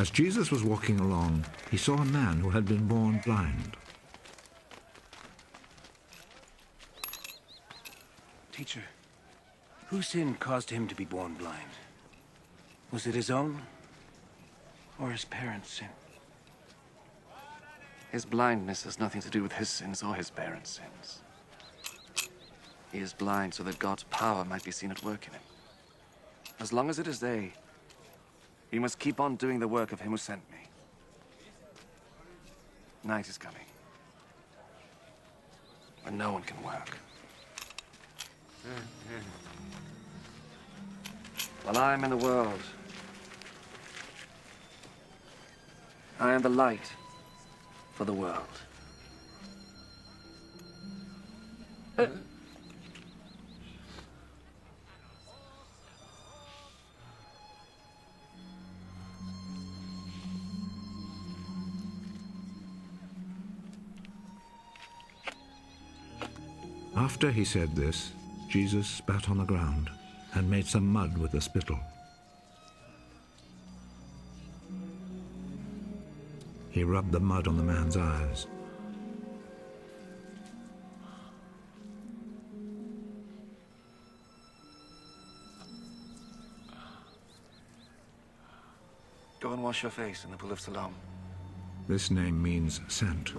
As Jesus was walking along, he saw a man who had been born blind. Teacher, whose sin caused him to be born blind? Was it his own, or his parents' sin? His blindness has nothing to do with his sins or his parents' sins. He is blind so that God's power might be seen at work in him. As long as it is day, he must keep on doing the work of him who sent me. Night is coming, when no one can work. While I am in the world, I am the light for the world. After he said this, Jesus spat on the ground and made some mud with the spittle. He rubbed the mud on the man's eyes. Go and wash your face in the pool of Siloam. This name means sent.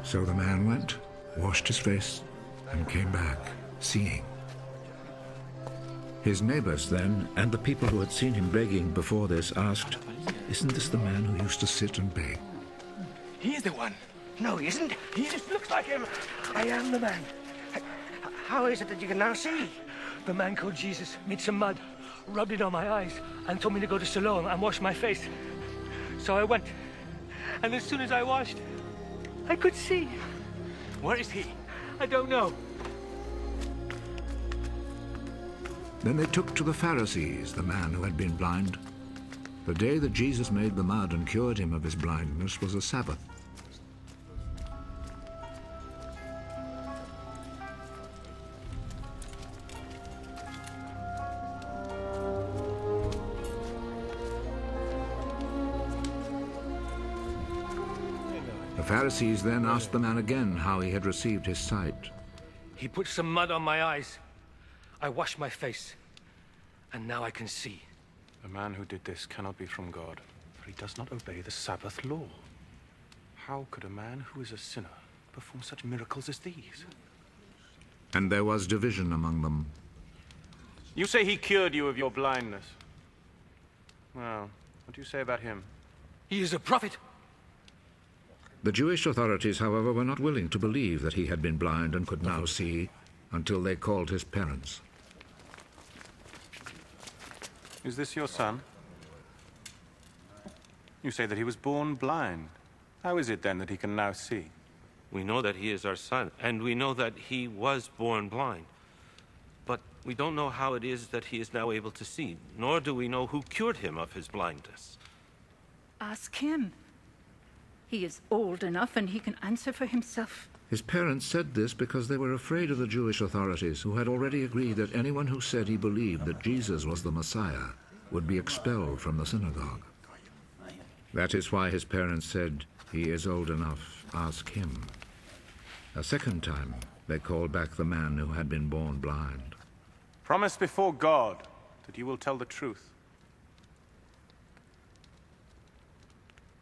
So the man went, washed his face, and came back, seeing. His neighbors then, and the people who had seen him begging before this, asked, "Isn't this the man who used to sit and beg?" He's the one. No, he isn't. He just looks like him. I am the man. How is it that you can now see? The man called Jesus made some mud, rubbed it on my eyes, and told me to go to Siloam and wash my face. So I went. And as soon as I washed, I could see. Where is he? I don't know. Then they took to the Pharisees the man who had been blind. The day that Jesus made the mud and cured him of his blindness was a Sabbath. The Pharisees then asked the man again how he had received his sight. He put some mud on my eyes. I washed my face, and now I can see. The man who did this cannot be from God, for he does not obey the Sabbath law. How could a man who is a sinner perform such miracles as these? And there was division among them. You say he cured you of your blindness. Well, what do you say about him? He is a prophet. The Jewish authorities, however, were not willing to believe that he had been blind and could now see, until they called his parents. Is this your son? You say that he was born blind. How is it then that he can now see? We know that he is our son, and we know that he was born blind. But we don't know how it is that he is now able to see, nor do we know who cured him of his blindness. Ask him. He is old enough and he can answer for himself. His parents said this because they were afraid of the Jewish authorities, who had already agreed that anyone who said he believed that Jesus was the Messiah would be expelled from the synagogue. That is why his parents said, "He is old enough, ask him." A second time, they called back the man who had been born blind. Promise before God that you will tell the truth.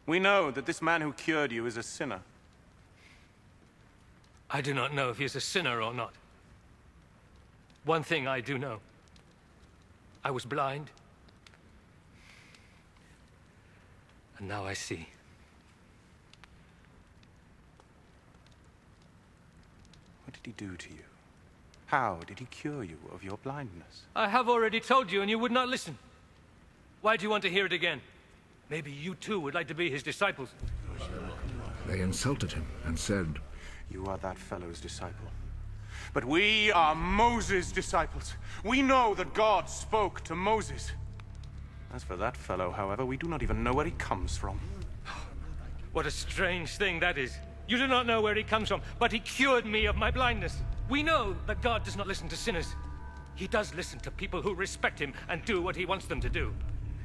We know that this man who cured you is a sinner. I do not know if he is a sinner or not. One thing I do know. I was blind. And now I see. What did he do to you? How did he cure you of your blindness? I have already told you and you would not listen. Why do you want to hear it again? Maybe you too would like to be his disciples. They insulted him and said, You are that fellow's disciple. But we are Moses' disciples. We know that God spoke to Moses. As for that fellow, however, we do not even know where he comes from. What a strange thing that is. You do not know where he comes from, but he cured me of my blindness. We know that God does not listen to sinners. He does listen to people who respect him and do what he wants them to do.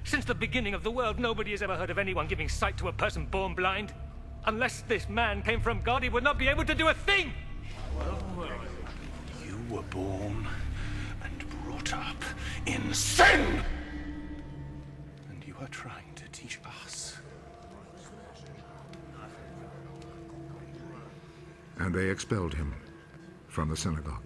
Since the beginning of the world, nobody has ever heard of anyone giving sight to a person born blind. Unless this man came from God, he would not be able to do a thing! You were born and brought up in sin! And you are trying to teach us. and they expelled him from the synagogue.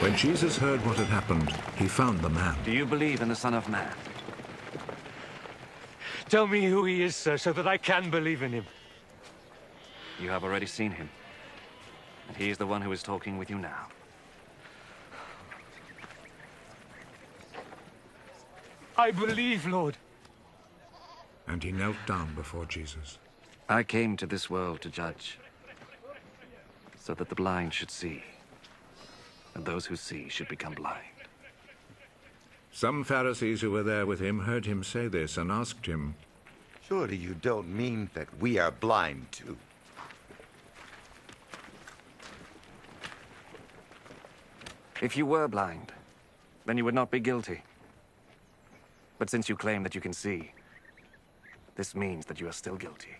When Jesus heard what had happened, he found the man. Do you believe in the Son of Man? Tell me who he is, sir, so that I can believe in him. You have already seen him. And he is the one who is talking with you now. I believe, Lord. And he knelt down before Jesus. I came to this world to judge, so that the blind should see, and those who see should become blind. Some Pharisees who were there with him heard him say this and asked him, Surely you don't mean that we are blind too? If you were blind, then you would not be guilty. But since you claim that you can see, this means that you are still guilty.